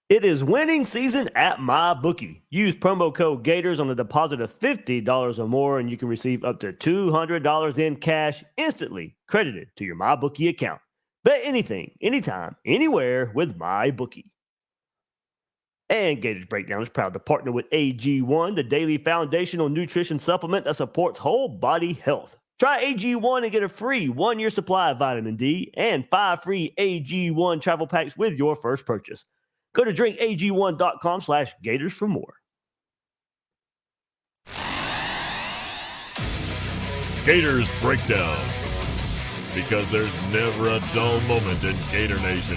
It is winning season at MyBookie. Use promo code Gators on a deposit of $50 or more, and you can receive up to $200 in cash instantly credited to your MyBookie account. Bet anything, anytime, anywhere with MyBookie. And Gators Breakdown is proud to partner with AG1, the daily foundational nutrition supplement that supports whole body health. Try AG1 and get a free 1-year supply of vitamin D and 5 free AG1 travel packs with your first purchase. Go to drinkag1.com/Gators for more. Gators Breakdown, because there's never a dull moment in Gator Nation.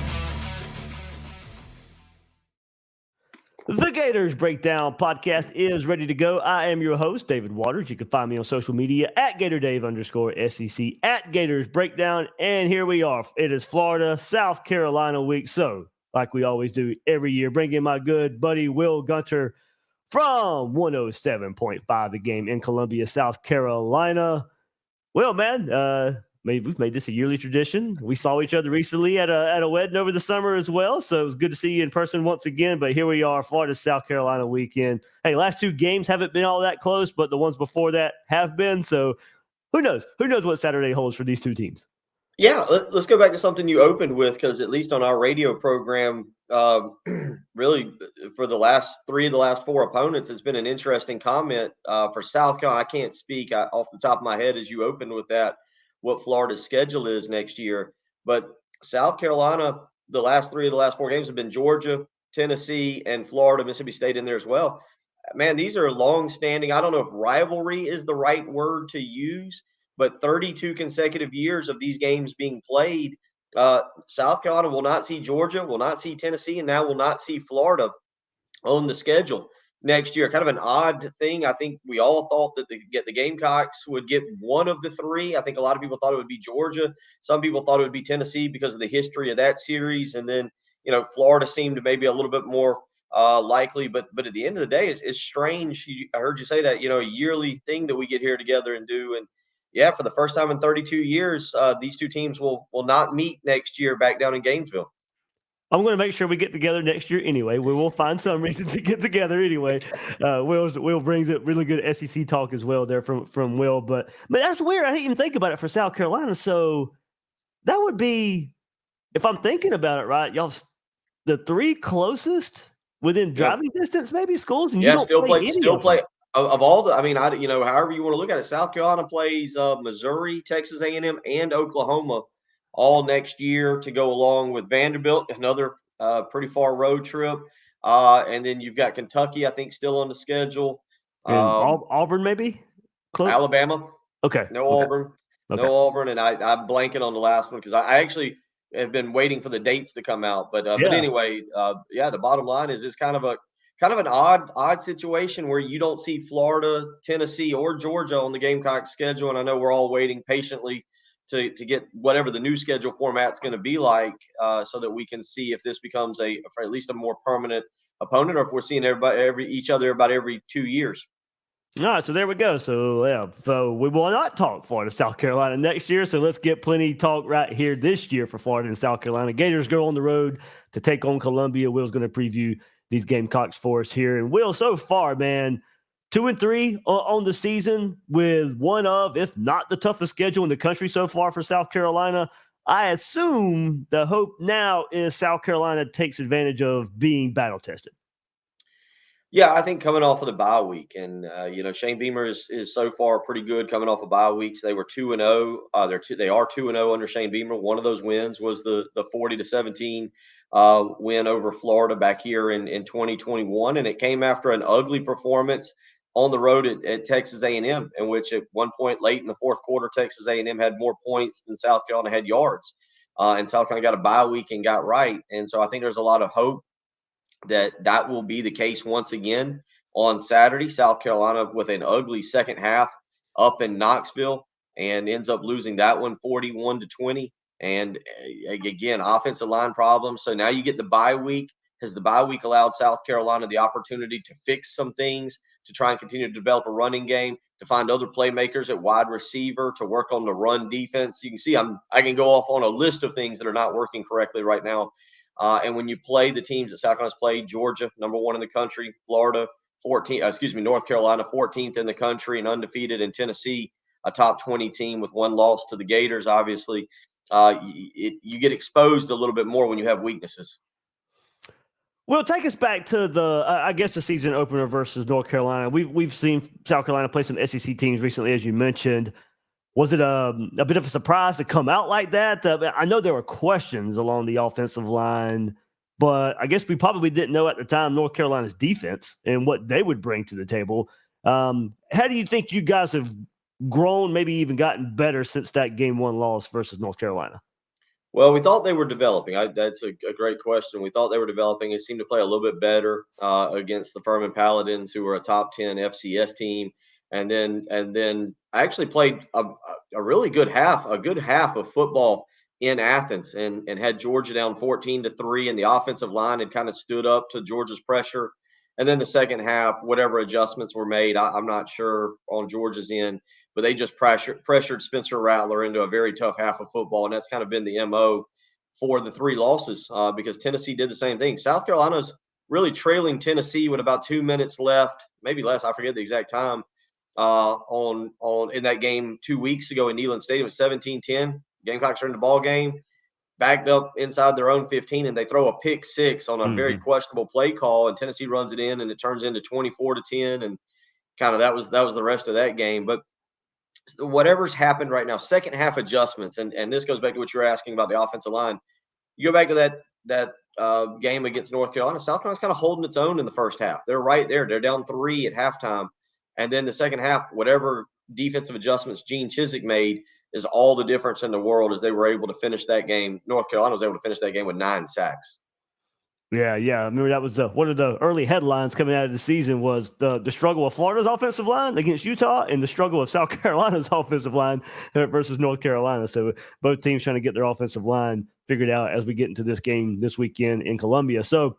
The Gators Breakdown podcast is ready to go. I am your host, David Waters. You can find me on social media at GatorDave_SEC, at Gators Breakdown. And here we are. It is Florida, South Carolina week. So, like we always do every year, bring in my good buddy, Wil Gunter from 107.5 The Game in Columbia, South Carolina. Well, man, we've made this a yearly tradition. We saw each other recently at a wedding over the summer as well, so it was good to see you in person once again. But here we are, Florida, South Carolina weekend. Hey, last two games haven't been all that close, but the ones before that have been. So who knows? Who knows what Saturday holds for these two teams? Yeah, let's go back to something you opened with, because at least on our radio program, really for the last four opponents, it's been an interesting comment for South Carolina. I can't speak off the top of my head as you opened with that, what Florida's schedule is next year. But South Carolina, the last four games have been Georgia, Tennessee, and Florida, Mississippi State in there as well. Man, these are long-standing. I don't know if rivalry is the right word to use, but 32 consecutive years of these games being played. South Carolina will not see Georgia, will not see Tennessee, and now will not see Florida on the schedule next year. Kind of an odd thing. I think we all thought that the Gamecocks would get one of the three. I think a lot of people thought it would be Georgia. Some people thought it would be Tennessee because of the history of that series. And then, Florida seemed maybe a little bit more likely. But at the end of the day, it's strange. I heard you say that, a yearly thing that we get here together and do. And yeah, for the first time in 32 years, these two teams will not meet next year back down in Gainesville. I'm going to make sure we get together next year anyway. We will find some reason to get together anyway. Will brings it really good SEC talk as well there from Will. But that's weird. I didn't even think about it for South Carolina. So that would be, if I'm thinking about it right, y'all the three closest within driving distance, maybe schools, and you don't still play of all the. I mean, however you want to look at it, South Carolina plays Missouri, Texas A&M, and Oklahoma all next year to go along with Vanderbilt, another pretty far road trip, and then you've got Kentucky, I think, still on the schedule. Auburn, maybe. Alabama. Okay. No Auburn. Okay. No Auburn, and I'm blanking on the last one because I actually have been waiting for the dates to come out. But anyway, the bottom line is it's kind of an odd situation where you don't see Florida, Tennessee, or Georgia on the Gamecocks schedule, and I know we're all waiting patiently to get whatever the new schedule format's going to be like, so that we can see if this becomes for at least a more permanent opponent, or if we're seeing each other about every 2 years. All right, so there we go. So we will not talk Florida, South Carolina next year. So let's get plenty talk right here this year for Florida and South Carolina. Gators go on the road to take on Columbia. Will's going to preview these Gamecocks for us here. And Will, so far, man, 2-3 on the season with one of, if not the toughest schedule in the country so far for South Carolina. I assume the hope now is South Carolina takes advantage of being battle tested. Yeah, I think coming off of the bye week, and Shane Beamer is so far pretty good coming off of bye weeks. They were 2-0. They are 2-0 under Shane Beamer. One of those wins was the 40-17 win over Florida back here in 2021, and it came after an ugly performance on the road at Texas A&M, in which at one point late in the fourth quarter, Texas A&M had more points than South Carolina had yards, and South Carolina got a bye week and got right. And so I think there's a lot of hope that will be the case once again on Saturday. South Carolina with an ugly second half up in Knoxville and ends up losing that one 41-20. And again, offensive line problems. So now you get the bye week. Has the bye week allowed South Carolina the opportunity to fix some things, to try and continue to develop a running game, to find other playmakers at wide receiver, to work on the run defense? You can see I can go off on a list of things that are not working correctly right now And when you play the teams that South Carolina's played, Georgia, number 1 in the country, Florida, North Carolina, 14th in the country and undefeated, and Tennessee, a top 20 team with 1 loss to the Gators, obviously, you get exposed a little bit more when you have weaknesses. Well, take us back to the season opener versus North Carolina. We've seen South Carolina play some SEC teams recently, as you mentioned. Was it a bit of a surprise to come out like that? I know there were questions along the offensive line, but I guess we probably didn't know at the time North Carolina's defense and what they would bring to the table. How do you think you guys have grown, maybe even gotten better since that game 1 loss versus North Carolina? Well, we thought they were developing. That's a great question. We thought they were developing. It seemed to play a little bit better against the Furman Paladins, who were a top 10 FCS team, and then I actually played a really good half of football in Athens, and had Georgia down 14-3, and the offensive line had kind of stood up to Georgia's pressure. And then the second half, whatever adjustments were made, I'm not sure on Georgia's end, but they just pressured Spencer Rattler into a very tough half of football, and that's kind of been the MO for the 3 losses because Tennessee did the same thing. South Carolina's really trailing Tennessee with about 2 minutes left, maybe less. I forget the exact time in that game 2 weeks ago in Neyland Stadium at 17-10. Gamecocks are in the ball game, backed up inside their own 15, and they throw a pick 6 on a very questionable play call, and Tennessee runs it in, and it turns into 24-10, and kind of that was the rest of that game. But whatever's happened right now, second half adjustments, and this goes back to what you were asking about the offensive line. You go back to that game against North Carolina. South Carolina's kind of holding its own in the first half. They're right there. They're down 3 at halftime, and then the second half, whatever defensive adjustments Gene Chizik made is all the difference in the world, as they were able to finish that game. North Carolina was able to finish that game with 9 sacks. Yeah. I remember that was one of the early headlines coming out of the season was the struggle of Florida's offensive line against Utah and the struggle of South Carolina's offensive line versus North Carolina. So both teams trying to get their offensive line figured out as we get into this game this weekend in Columbia. So,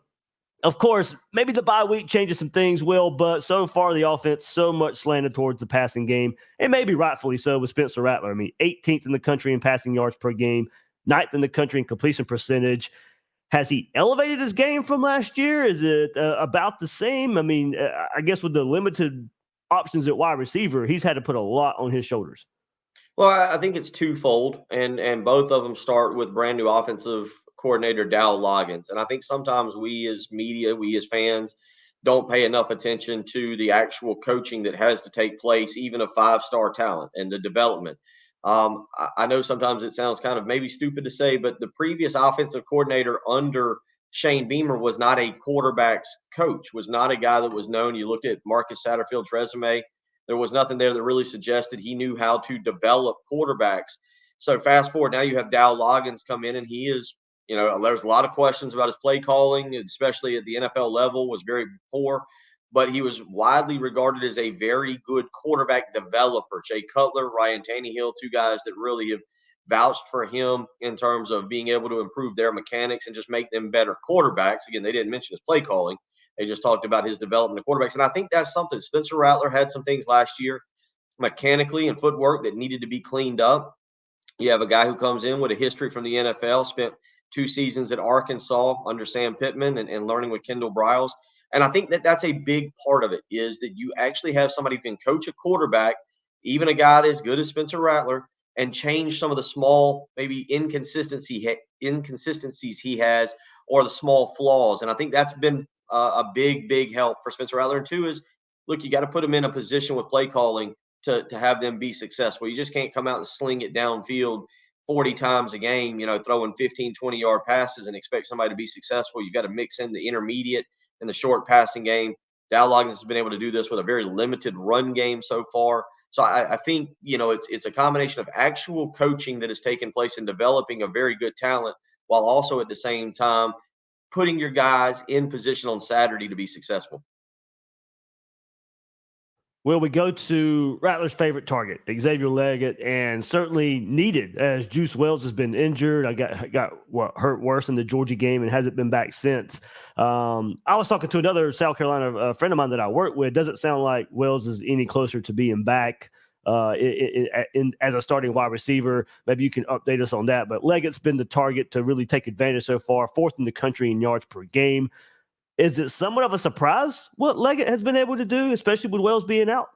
of course, maybe the bye week changes some things, Will, but so far the offense so much slanted towards the passing game, and maybe rightfully so with Spencer Rattler. I mean, 18th in the country in passing yards per game, 9th in the country in completion percentage. Has he elevated his game from last year? Is it about the same? I mean, I guess with the limited options at wide receiver, he's had to put a lot on his shoulders. Well, I think it's twofold, and both of them start with brand new offensive coordinator Dow Loggins. And I think sometimes we as media, we as fans, don't pay enough attention to the actual coaching that has to take place, even of 5-star talent and the development. I know sometimes it sounds kind of maybe stupid to say, but the previous offensive coordinator under Shane Beamer was not a quarterback's coach, was not a guy that was known. You looked at Marcus Satterfield's resume. There was nothing there that really suggested he knew how to develop quarterbacks. So fast forward, now you have Dow Loggins come in, and he is, there's a lot of questions about his play calling, especially at the NFL level, was very poor. But he was widely regarded as a very good quarterback developer. Jay Cutler, Ryan Tannehill, 2 guys that really have vouched for him in terms of being able to improve their mechanics and just make them better quarterbacks. Again, they didn't mention his play calling. They just talked about his development of quarterbacks. And I think that's something. Spencer Rattler had some things last year mechanically and footwork that needed to be cleaned up. You have a guy who comes in with a history from the NFL, spent 2 seasons at Arkansas under Sam Pittman and learning with Kendall Briles. And I think that's a big part of it, is that you actually have somebody who can coach a quarterback, even a guy as good as Spencer Rattler, and change some of the small, maybe inconsistencies he has, or the small flaws. And I think that's been a big help for Spencer Rattler. And 2 is, look, you got to put them in a position with play calling to have them be successful. You just can't come out and sling it downfield 40 times a game, throwing 15, 20-yard passes and expect somebody to be successful. You got to mix in the intermediate and the short passing game. Dow Loggins has been able to do this with a very limited run game so far. So I think, it's a combination of actual coaching that has taken place in developing a very good talent, while also at the same time putting your guys in position on Saturday to be successful. Well, we go to Rattler's favorite target, Xavier Leggett, and certainly needed as Juice Wells has been injured. I got hurt worse in the Georgia game and hasn't been back since. I was talking to another South Carolina friend of mine that I work with. Doesn't sound like Wells is any closer to being back. as a starting wide receiver. Maybe you can update us on that. But Leggett's been the target to really take advantage so far, fourth in the country in yards per game. Is it somewhat of a surprise what Leggett has been able to do, especially with Wells being out?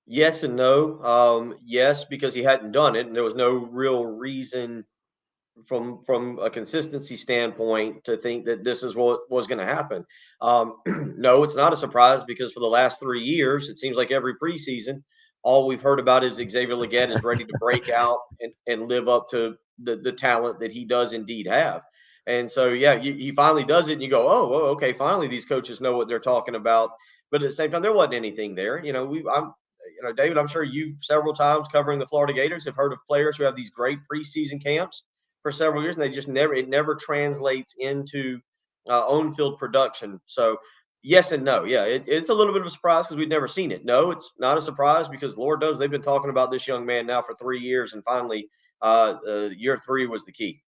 Yes and no. Yes, because he hadn't done it, and there was no real reason from a consistency standpoint to think that this is what was going to happen. No, it's not a surprise because for the last 3 years, it seems like every preseason, all we've heard about is Xavier Legette is ready to break out and live up to the talent that he does indeed have. And so, yeah, he finally does it, and you go, oh, well, okay, finally these coaches know what they're talking about. But at the same time, there wasn't anything there. David, I'm sure you several times covering the Florida Gators have heard of players who have these great preseason camps for several years, and it never translates into on-field production. So yes and no. Yeah, it's a little bit of a surprise because we've never seen it. No, it's not a surprise because Lord knows they've been talking about this young man now for 3 years, and finally year 3 was the key.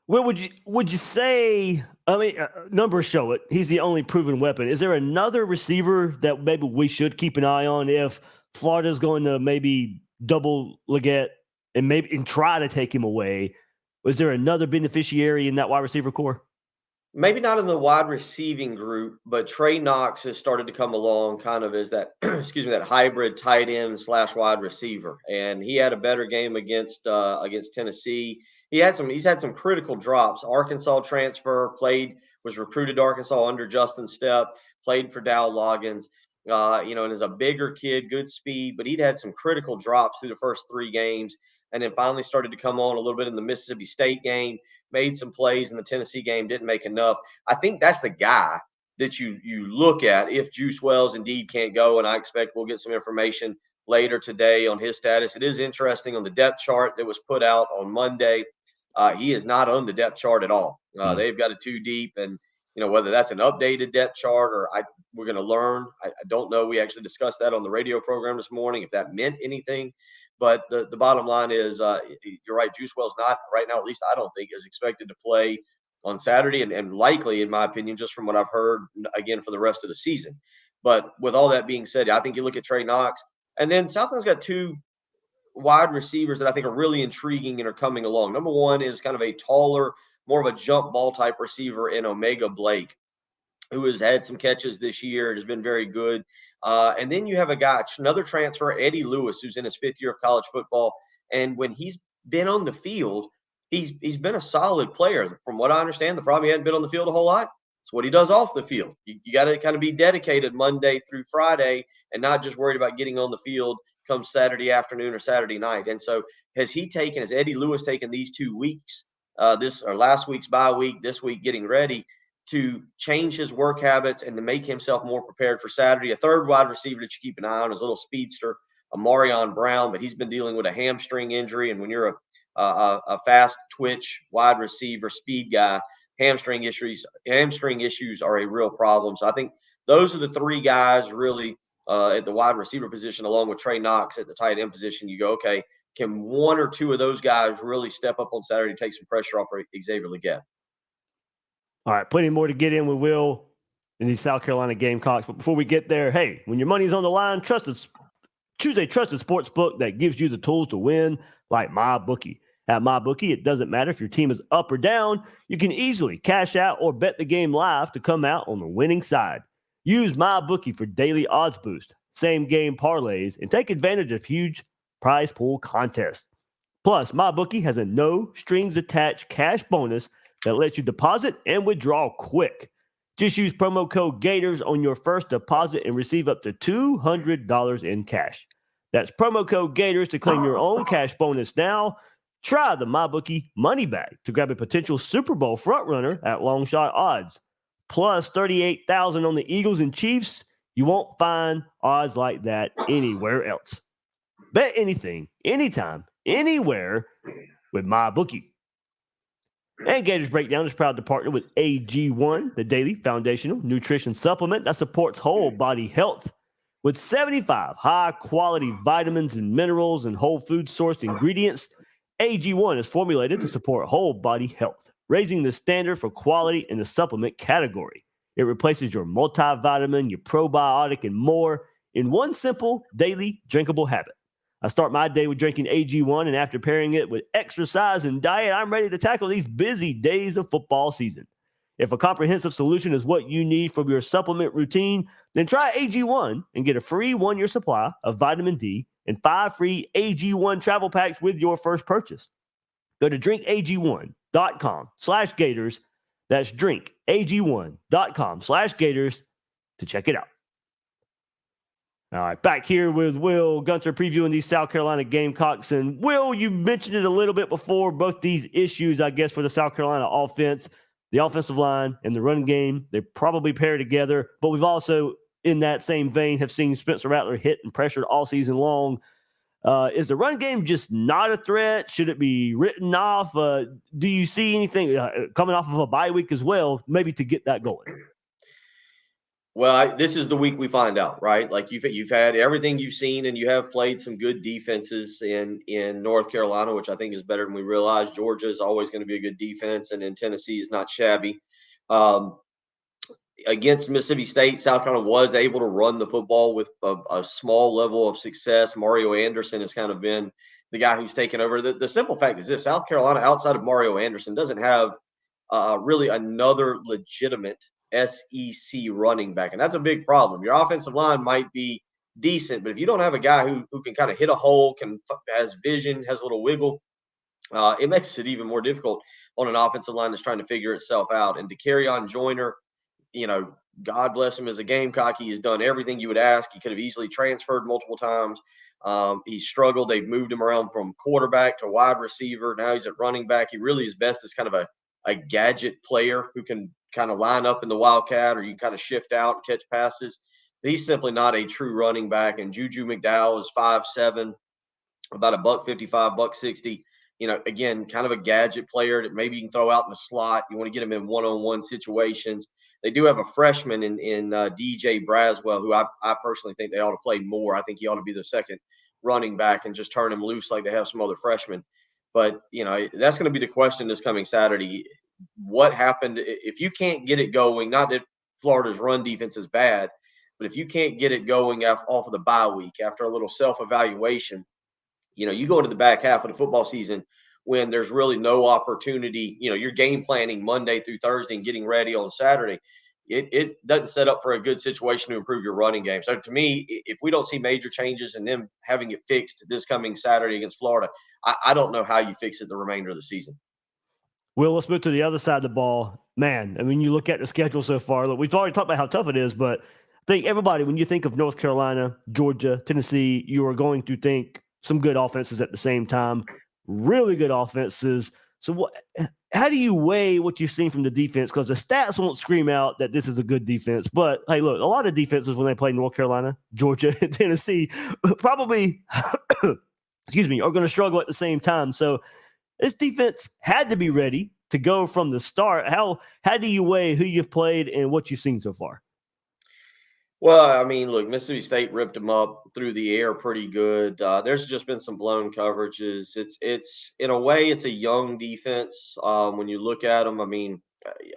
Well, would you say? I mean, numbers show it. He's the only proven weapon. Is there another receiver that maybe we should keep an eye on if Florida's going to maybe double Legette and try to take him away? Was there another beneficiary in that wide receiver core? Maybe not in the wide receiving group, but Trey Knox has started to come along kind of as that, that hybrid tight end / wide receiver. And he had a better game against Tennessee. He's had some critical drops. Arkansas transfer, was recruited to Arkansas under Justin Stepp, played for Dow Loggins, and is a bigger kid, good speed, but he'd had some critical drops through the first 3 games and then finally started to come on a little bit in the Mississippi State game, made some plays in the Tennessee game, didn't make enough. I think that's the guy that you look at if Juice Wells indeed can't go, and I expect we'll get some information later today on his status. It is interesting on the depth chart that was put out on Monday. He is not on the depth chart at all. They've got a 2 deep, and whether that's an updated depth chart or we're going to learn. I don't know. We actually discussed that on the radio program this morning, if that meant anything. But the bottom line is, you're right. Juice Wells not right now, at least I don't think, is expected to play on Saturday, and likely, in my opinion, just from what I've heard, again for the rest of the season. But with all that being said, I think you look at Trey Knox, and then Southland's got 2 wide receivers that I think are really intriguing and are coming along. Number one is kind of a taller, more of a jump ball type receiver in Omega Blake, who has had some catches this year, has been very good. And then you have a guy, another transfer, Eddie Lewis, who's in his 5th year of college football. And when he's been on the field, he's been a solid player. From what I understand, the problem he hadn't been on the field a whole lot. It's what he does off the field. You got to kind of be dedicated Monday through Friday and not just worried about getting on the field come Saturday afternoon or Saturday night. And so has Eddie Lewis taken these 2 weeks, last week's bye week, this week getting ready to change his work habits and to make himself more prepared for Saturday? A third wide receiver that you keep an eye on is a little speedster, Amarion Brown, but he's been dealing with a hamstring injury. And when you're a fast twitch wide receiver, speed guy, hamstring issues are a real problem. So I think those are the 3 guys really at the wide receiver position, along with Trey Knox at the tight end position. You go, okay, can 1 or 2 of those guys really step up on Saturday and take some pressure off of Xavier Legette? All right, plenty more to get in with Will and these South Carolina Gamecocks. But before we get there, hey, when your money's on the line, choose a trusted sports book that gives you the tools to win, like MyBookie. At MyBookie, it doesn't matter if your team is up or down. You can easily cash out or bet the game live to come out on the winning side. Use MyBookie for daily odds boost, same game parlays, and take advantage of huge prize pool contests. Plus, MyBookie has a no strings attached cash bonus that lets you deposit and withdraw quick. Just use promo code Gators on your first deposit and receive up to $200 in cash. That's promo code Gators to claim your own cash bonus now. Try the MyBookie money bag to grab a potential Super Bowl frontrunner at long shot odds. Plus 38,000 on the Eagles and Chiefs. You won't find odds like that anywhere else. Bet anything, anytime, anywhere with MyBookie. And Gators Breakdown is proud to partner with AG1, the daily foundational nutrition supplement that supports whole body health. With 75 high-quality vitamins and minerals and whole food-sourced ingredients, AG1 is formulated to support whole body health, raising the standard for quality in the supplement category. It replaces your multivitamin, your probiotic, and more in one simple daily drinkable habit. I start my day with drinking AG1, and after pairing it with exercise and diet, I'm ready to tackle these busy days of football season. If a comprehensive solution is what you need for your supplement routine, then try AG1 and get a free 1-year supply of vitamin D and 5 free AG1 travel packs with your first purchase. Go to drinkag1.com/Gators. That's drinkag1.com/Gators to check it out. All right, back here with Wil Gunter previewing these South Carolina Gamecocks. And Will, you mentioned it a little bit before, both these issues, I guess, for the South Carolina offense, the offensive line and the run game, they probably pair together. But we've also, in that same vein, have seen Spencer Rattler hit and pressured all season long. Is the run game just not a threat? Should it be written off? Do you see anything coming off of a bye week as well, maybe to get that going? Well, this is the week we find out, right? Like you've had everything you've seen, and you have played some good defenses in North Carolina, which I think is better than we realized. Georgia is always going to be a good defense, and then Tennessee is not shabby. Against Mississippi State, South Carolina was able to run the football with a small level of success. Mario Anderson has kind of been the guy who's taken over. The simple fact is this: South Carolina, outside of Mario Anderson, doesn't have really another legitimate SEC running back. And that's a big problem. Your offensive line might be decent, but if you don't have a guy who can kind of hit a hole, has vision, has a little wiggle, it makes it even more difficult on an offensive line that's trying to figure itself out. And to carry on Joyner, God bless him as a Gamecock. He has done everything you would ask. He could have easily transferred multiple times. He struggled. They've moved him around from quarterback to wide receiver. Now he's at running back. He really is best as kind of a gadget player who can kind of line up in the Wildcat, or you kind of shift out and catch passes. But he's simply not a true running back. And Juju McDowell is 5'7", about $155, $160. Again, kind of a gadget player that maybe you can throw out in the slot. You want to get him in one-on-one situations. They do have a freshman in DJ Braswell, who I personally think they ought to play more. I think he ought to be the second running back and just turn him loose like they have some other freshmen. But, that's going to be the question this coming Saturday. What happened if you can't get it going? Not that Florida's run defense is bad, but if you can't get it going off of the bye week after a little self-evaluation, you go into the back half of the football season when there's really no opportunity. You're game planning Monday through Thursday and getting ready on Saturday. It doesn't set up for a good situation to improve your running game. So to me, if we don't see major changes and them having it fixed this coming Saturday against Florida, I don't know how you fix it the remainder of the season. Will, let's move to the other side of the ball. Man, I mean, you look at the schedule so far. Look, we've already talked about how tough it is, but I think everybody, when you think of North Carolina, Georgia, Tennessee, you are going to think some good offenses at the same time, really good offenses. So how do you weigh what you've seen from the defense? Because the stats won't scream out that this is a good defense. But, hey, look, a lot of defenses when they play North Carolina, Georgia, and Tennessee probably, are going to struggle at the same time. So this defense had to be ready to go from the start. How do you weigh who you've played and what you've seen so far? Well, I mean, look, Mississippi State ripped them up through the air pretty good. There's just been some blown coverages. It's in a way, it's a young defense. When you look at them, I mean,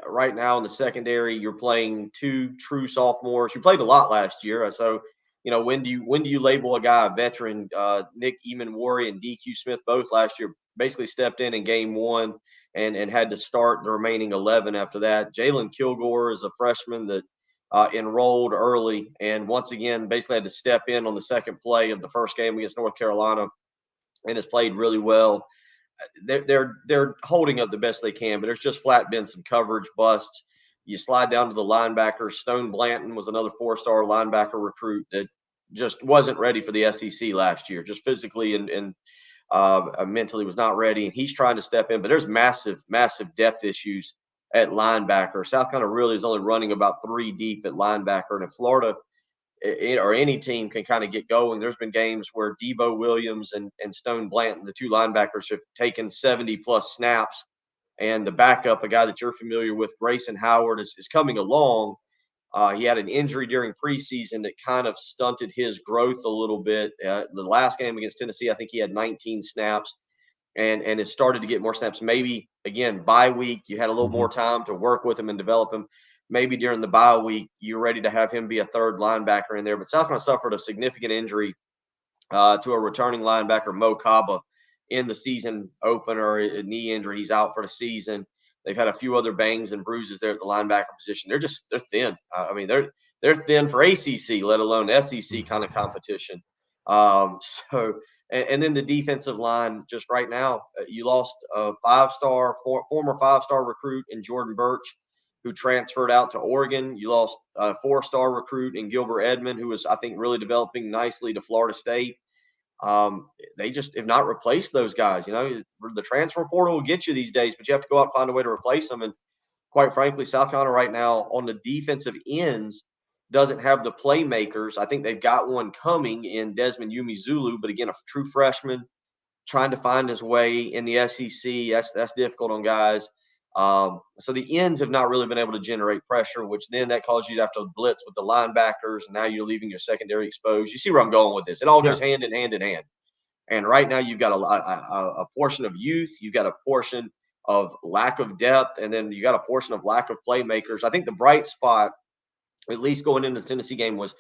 right now in the secondary, you're playing two true sophomores. You played a lot last year, so when do you label a guy a veteran? Nick Eamon-Warry and DQ Smith both last year basically stepped in game one and had to start the remaining 11 after that. Jalen Kilgore is a freshman that enrolled early, and once again basically had to step in on the second play of the first game against North Carolina, and has played really well. They're holding up the best they can, but there's just flat been some coverage busts. You slide down to the linebackers. Stone Blanton was another 4-star linebacker recruit that just wasn't ready for the SEC last year, just physically and mentally was not ready, and he's trying to step in. But there's massive depth issues at linebacker. South Carolina really is only running about 3 deep at linebacker. And if Florida or any team can kind of get going, there's been games where Debo Williams and Stone Blanton, the two linebackers, have taken 70-plus snaps. And the backup, a guy that you're familiar with, Grayson Howard, is coming along. He had an injury during preseason that kind of stunted his growth a little bit. The last game against Tennessee, I think he had 19 snaps. And it started to get more snaps. Maybe, again, bye week, you had a little more time to work with him and develop him. maybe during the bye week, you're ready to have him be a third linebacker in there. But South Carolina suffered a significant injury to a returning linebacker, Mo Kaba, in the season opener, a knee injury. He's out for the season. They've had a few other bangs and bruises there at the linebacker position. They're thin. I mean, they're thin for ACC, let alone SEC kind of competition. And then the defensive line, just right now, you lost a former five-star recruit in Jordan Birch, who transferred out to Oregon. You lost a 4-star recruit in Gilbert Edmond, who was, I think, really developing nicely to Florida State. They just have not replaced those guys. The transfer portal will get you these days, but you have to go out and find a way to replace them. And quite frankly, South Carolina right now on the defensive ends doesn't have the playmakers. I think they've got one coming in Desmond Zulu, but again, a true freshman trying to find his way in the SEC. That's difficult on guys. So the ends have not really been able to generate pressure, which then that causes you to have to blitz with the linebackers. And now you're leaving your secondary exposed. You see where I'm going with this. It all goes hand in hand in hand. And right now you've got a portion of youth. You've got a portion of lack of depth. And then you got a portion of lack of playmakers. I think the bright spot, at least going into the Tennessee game, was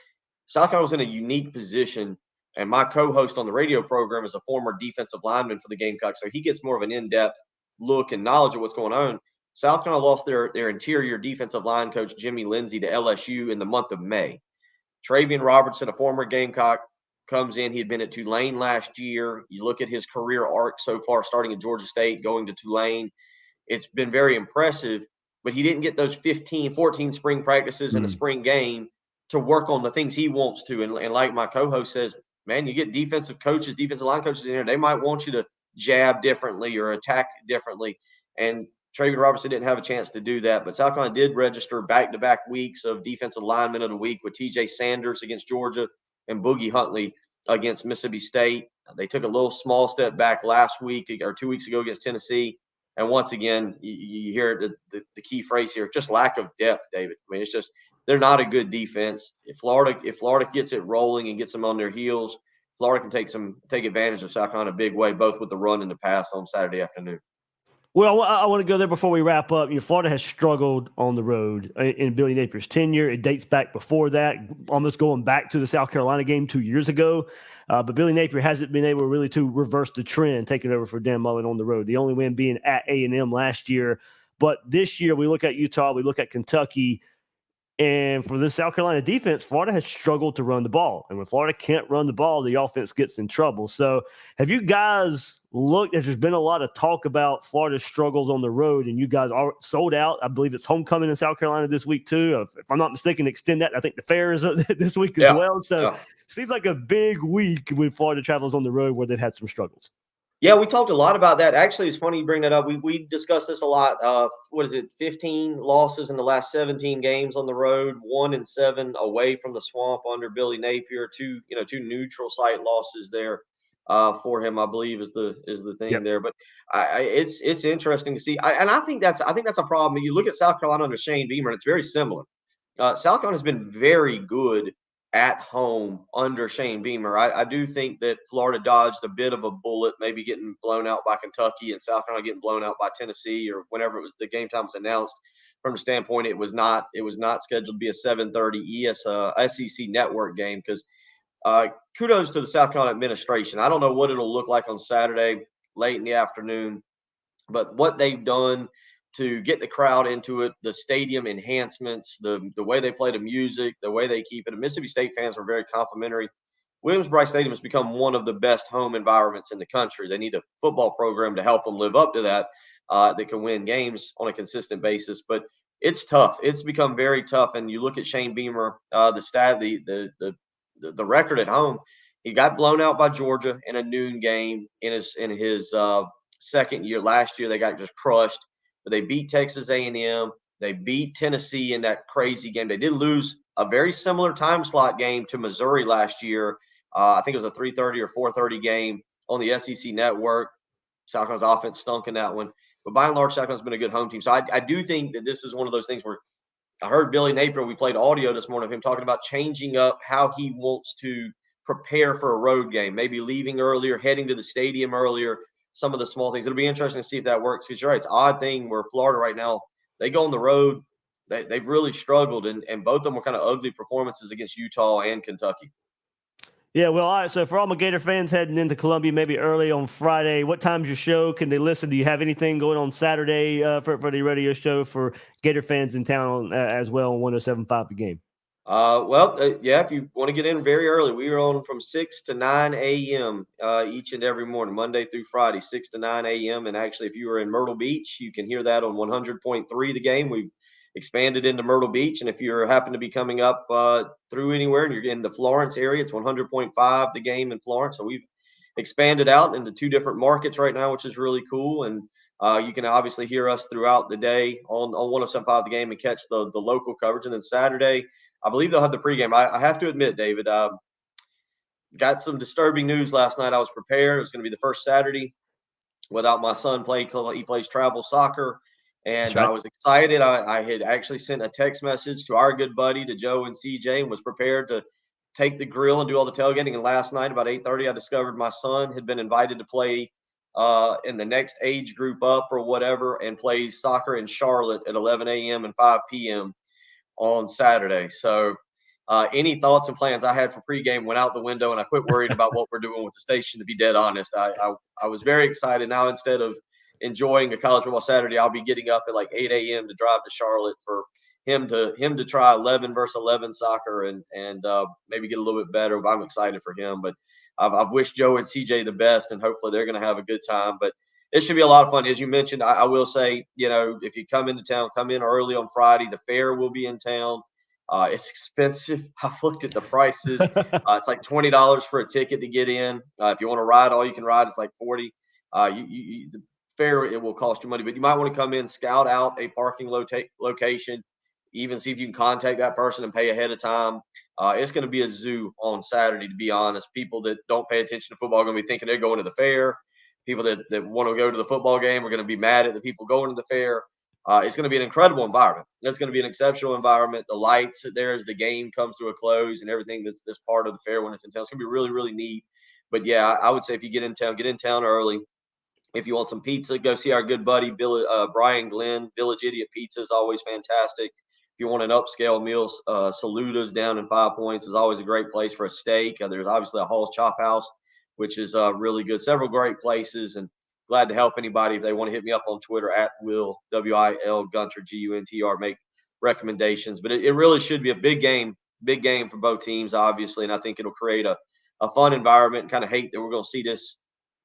South Carolina was in a unique position. And my co-host on the radio program is a former defensive lineman for the Gamecocks. So he gets more of an in-depth look and knowledge of what's going on. South Carolina lost their interior defensive line coach, Jimmy Lindsey, to LSU in the month of May. Travian Robertson, a former Gamecock, comes in. He had been at Tulane last year. You look at his career arc so far, starting at Georgia State, going to Tulane. It's been very impressive, but he didn't get those 14 spring practices and a spring game to work on the things he wants to. And like my co-host says, man, you get defensive line coaches in here, they might want you to jab differently or attack differently. And Travian Robertson didn't have a chance to do that. But South Carolina did register back-to-back weeks of defensive lineman of the week with TJ Sanders against Georgia and Boogie Huntley against Mississippi State. They took a little small step back last week or 2 weeks ago against Tennessee. And once again, you hear the key phrase here, just lack of depth, David. I mean, it's just they're not a good defense. If Florida gets it rolling and gets them on their heels, Florida can take advantage of South Carolina in a big way, both with the run and the pass on Saturday afternoon. Well, I want to go there before we wrap up. Florida has struggled on the road in Billy Napier's tenure. It dates back before that, almost going back to the South Carolina game 2 years ago. But Billy Napier hasn't been able really to reverse the trend, taking over for Dan Mullen on the road. The only win being at A&M last year. But this year, we look at Utah, we look at Kentucky. And for the South Carolina defense, Florida has struggled to run the ball. And when Florida can't run the ball, the offense gets in trouble. So have you guys looked, there's been a lot of talk about Florida's struggles on the road, and you guys are sold out. I believe it's homecoming in South Carolina this week too. If I'm not mistaken, extend that. I think the fair is this week as well. So it seems like a big week when Florida travels on the road where they've had some struggles. Yeah, we talked a lot about that. Actually, it's funny you bring that up. We discussed this a lot. 15 losses in the last 17 games on the road, 1-7 away from the swamp under Billy Napier. Two neutral site losses there for him, I believe, is the thing there. But it's interesting to see. I think that's a problem. You look at South Carolina under Shane Beamer, and it's very similar. South Carolina has been very good at home under Shane Beamer. I do think that Florida dodged a bit of a bullet, maybe getting blown out by Kentucky and South Carolina getting blown out by Tennessee, or whenever it was the game time was announced. From the standpoint, it was not scheduled to be a 7:30 SEC network game, because kudos to the South Carolina administration. I don't know what it'll look like on Saturday late in the afternoon, but what they've done to get the crowd into it, the stadium enhancements, the way they play the music, the way they keep it. Mississippi State fans were very complimentary. Williams-Brice Stadium has become one of the best home environments in the country. They need a football program to help them live up to that, that can win games on a consistent basis. But it's tough. It's become very tough. And you look at Shane Beamer, the record at home. He got blown out by Georgia in a noon game in his second year. Last year, they got just crushed. But they beat Texas A&M. They beat Tennessee in that crazy game. They did lose a very similar time slot game to Missouri last year. I think it was a 3:30 or 4:30 game on the SEC network. South Carolina's offense stunk in that one. But by and large, South Carolina's been a good home team. So I do think that this is one of those things where I heard Billy Napier, we played audio this morning of him talking about changing up how he wants to prepare for a road game, maybe leaving earlier, heading to the stadium earlier. Some of the small things. It'll be interesting to see if that works, because you're right. It's an odd thing where Florida right now, they go on the road, they've really struggled, and both of them were kind of ugly performances against Utah and Kentucky. Yeah, well, all right. So for all my Gator fans heading into Columbia, maybe early on Friday, what time's your show? Can they listen? Do you have anything going on Saturday for the radio show for Gator fans in town as well on 107.5 The Game? Yeah, if you want to get in very early, we are on from 6 to 9 a.m. Each and every morning, Monday through Friday, 6 to 9 a.m. And actually, if you are in Myrtle Beach, you can hear that on 100.3 The Game. We've expanded into Myrtle Beach. And if you happen to be coming up through anywhere and you're in the Florence area, it's 100.5 The Game in Florence. So we've expanded out into 2 different markets right now, which is really cool. And you can obviously hear us throughout the day on 107.5 The Game and catch the local coverage. And then Saturday, I believe they'll have the pregame. I have to admit, David, got some disturbing news last night. I was prepared. It was going to be the first Saturday without my son playing. He plays travel soccer, and Right. I was excited. I had actually sent a text message to our good buddy, to Joe and CJ, and was prepared to take the grill and do all the tailgating. And last night, about 8:30, I discovered my son had been invited to play in the next age group up or whatever, and plays soccer in Charlotte at 11 a.m. and 5 p.m. on Saturday. So any thoughts and plans I had for pregame went out the window, and I quit worrying about what we're doing with the station, to be dead honest. I was very excited. Now, instead of enjoying a college football Saturday, I'll be getting up at like 8 a.m. to drive to Charlotte for him to try 11 versus 11 soccer and maybe get a little bit better. But I'm excited for him. But I've wished Joe and CJ the best, and hopefully they're going to have a good time. But it should be a lot of fun. As you mentioned, I will say, if you come into town, come in early on Friday. The fair will be in town. It's expensive. I've looked at the prices. It's like $20 for a ticket to get in. If you want to ride, all you can ride, it's like $40. The fair, it will cost you money, but you might want to come in, scout out a parking location, even see if you can contact that person and pay ahead of time. It's going to be a zoo on Saturday, to be honest. People that don't pay attention to football are going to be thinking they're going to the fair. People that want to go to the football game are going to be mad at the people going to the fair. It's going to be an incredible environment. It's going to be an exceptional environment. The lights there as the game comes to a close and everything that's part of the fair when it's in town. It's going to be really, really neat. But yeah, I would say if you get in town early. If you want some pizza, go see our good buddy Brian Glenn. Village Idiot Pizza is always fantastic. If you want an upscale meal, Saluta's down in 5 Points is always a great place for a steak. There's obviously a Hall's Chop House, which is really good. Several great places, and glad to help anybody if they want to hit me up on Twitter at Wil, Wil Gunter, Guntr, make recommendations. But it really should be a big game for both teams, obviously, and I think it'll create a fun environment. And kind of hate that we're going to see this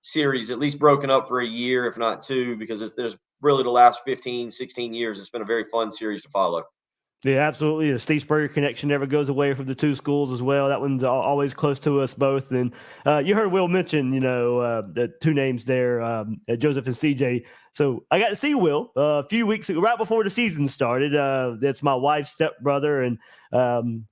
series at least broken up for a year, if not 2, because there's really the last 15, 16 years. It's been a very fun series to follow. Yeah, absolutely. The Steve Spurrier connection never goes away from the 2 schools as well. That one's always close to us both. And you heard Wil mention, the 2 names there, Joseph and CJ. So I got to see Wil a few weeks ago, right before the season started. That's my wife's stepbrother and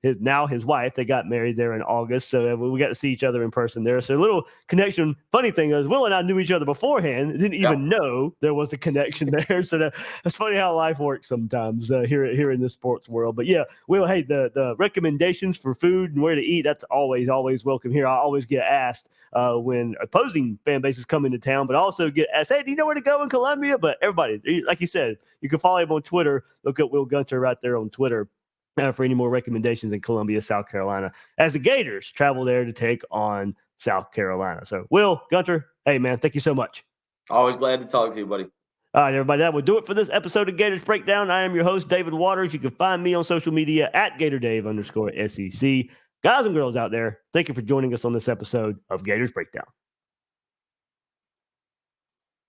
his wife. They got married there in August. So we got to see each other in person there. So a little connection. Funny thing is, Wil and I knew each other beforehand. Didn't even know there was a connection there. So that's funny how life works sometimes here in the sports world. But yeah, Wil, hey, the recommendations for food and where to eat, that's always welcome here. I always get asked when opposing fan bases come into town, but I also get asked, hey, do you know where to go in Columbia? But everybody, like you said, you can follow him on Twitter. Look up Wil Gunter right there on Twitter for any more recommendations in Columbia, South Carolina, as the Gators travel there to take on South Carolina. So, Wil Gunter, hey, man, thank you so much. Always glad to talk to you, buddy. All right, everybody, that will do it for this episode of Gators Breakdown. I am your host, David Waters. You can find me on social media at GatorDave_SEC. Guys and girls out there, thank you for joining us on this episode of Gators Breakdown.